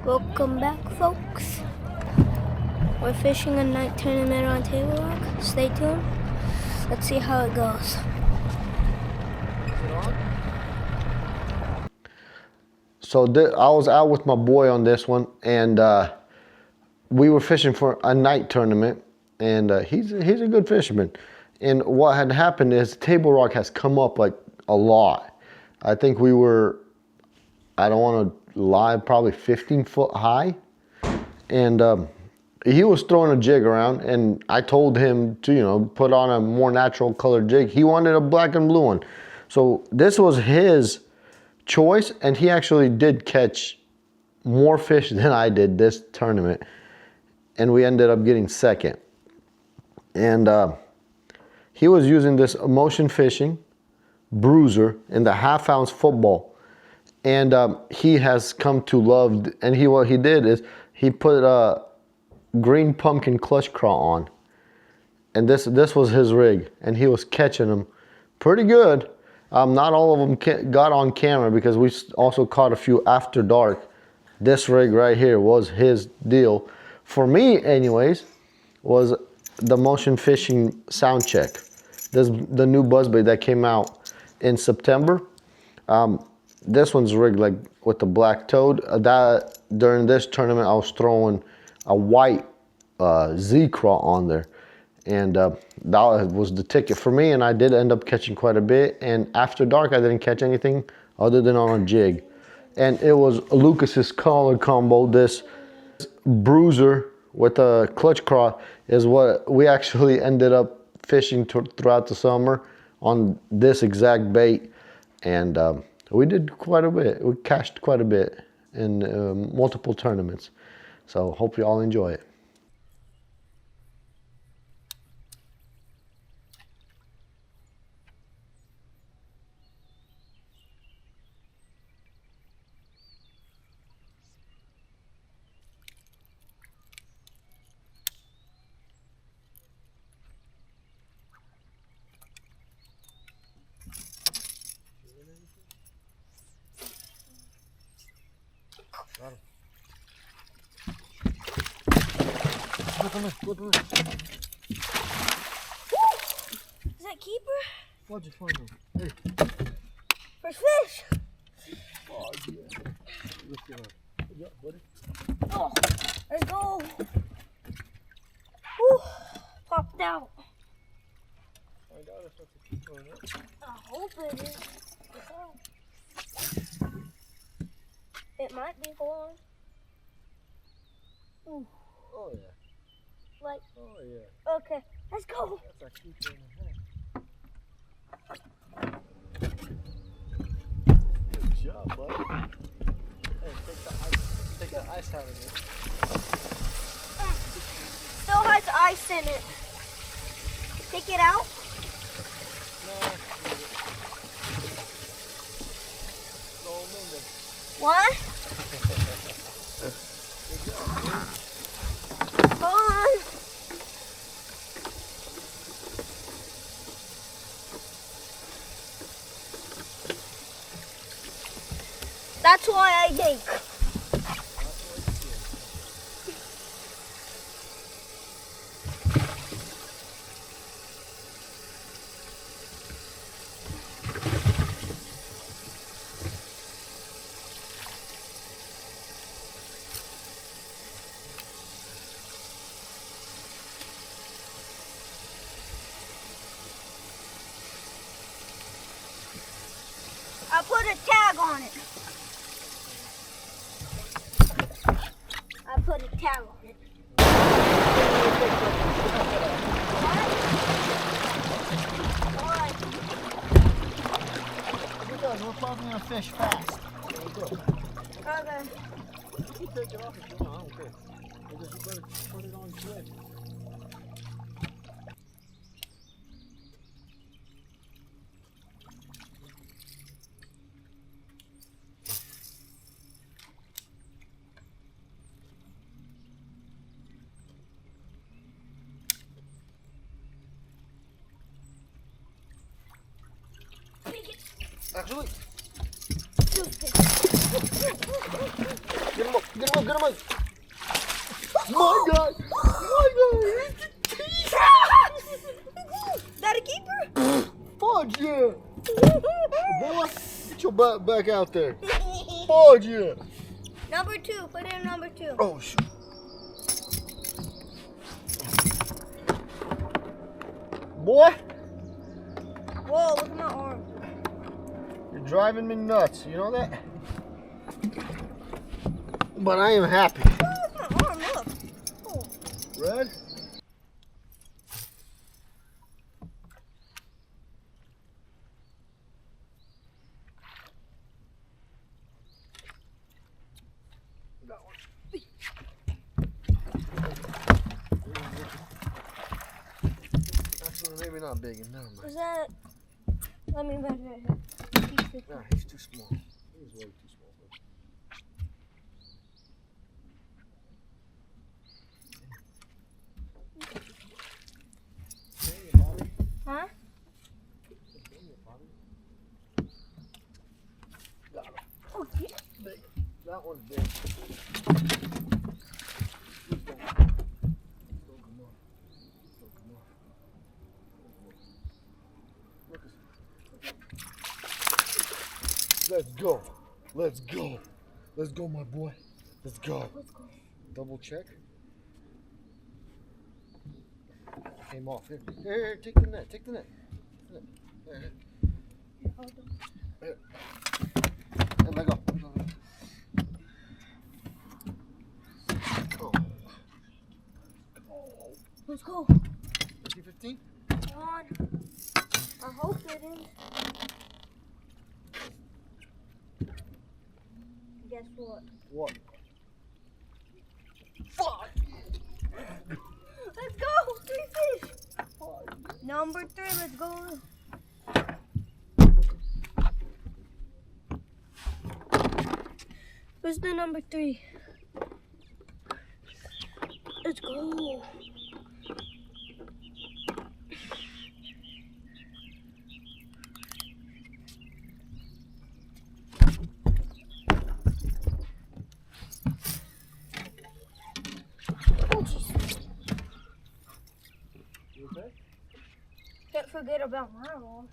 Welcome back, folks. We're fishing a night tournament on Table Rock. Stay tuned. Let's see how it goes. Is it on? So I was out with my boy on this one, and we were fishing for a night tournament, and he's a good fisherman. And what had happened is Table Rock has come up like a lot. I think we were, I don't want to lie, probably 15 foot high. And he was throwing a jig around, and I told him to, you know, put on a more natural colored jig. He wanted a black and blue one. So this was his choice, and he actually did catch more fish than I did this tournament. And we ended up getting second. And he was using this motion fishing bruiser in the half-ounce football. And he has come to love, and what he did is he put a green pumpkin clutch craw on. And this was his rig, and he was catching them pretty good. Not all of them got on camera because we also caught a few after dark. This rig right here was his deal. For me, anyways, was the motion fishing sound check. This the new buzzbait that came out in September. This one's rigged like with the black toad. That during this tournament, I was throwing a white Z craw on there, and that was the ticket for me. And I did end up catching quite a bit. And after dark, I didn't catch anything other than on a jig. And it was Lucas's color combo. This bruiser with a clutch craw is what we actually ended up fishing throughout the summer on this exact bait. And we did quite a bit. We cashed quite a bit in multiple tournaments. So hope you all enjoy it. Is that keeper? What'd you find him? Hey. First fish. Oh, yeah. Lift it up. Good job, buddy. Oh, let's go. Whew. Popped out. Find out if that's a keeper or not. I hope it is. It might be. Hold on. Ooh. Oh, yeah. Like, oh, yeah. Okay, let's go. That's a keeper in the head. Good job, buddy. Hey, take the ice out of it. Still has ice in it. Take it out. No, slow moving. What? Good job, buddy. Come on. That's why I think. I put a tag on it. I put a tag on it. What? Because we're probably gonna fish fast. Okay. You can take it off if you want, I don't care. You just better put it on thread. Take it. Actually. Stupid. Get him up, get him up, get him up. My God, my God. Is that a keeper? Fudge, yeah. Boy, get your butt back out there. Fudge, yeah. Number 2, put in number 2. Oh, shoot. Boy, Whoa, look at my arm. you're driving me nuts, you know that? But I am happy. Oh, look at my arm, look. Oh. Red? Actually, maybe not big, and never mind. Is that? Let me measure it here. Nah, he's too small. He's way too small. Huh? Oh, yeah. Big. That one's big. Let's go. Let's go. Let's go, my boy. Let's go. Let's go. Double check. Came off. Here, here, take the net. Take the net. Here. Here. And let go. Let's go. 15? Come on. I hope it is. Guess what? What? Fuck! Let's go! 3 fish! Number 3, let's go. Where's the number 3? Let's go. You okay? Can't forget about my roll.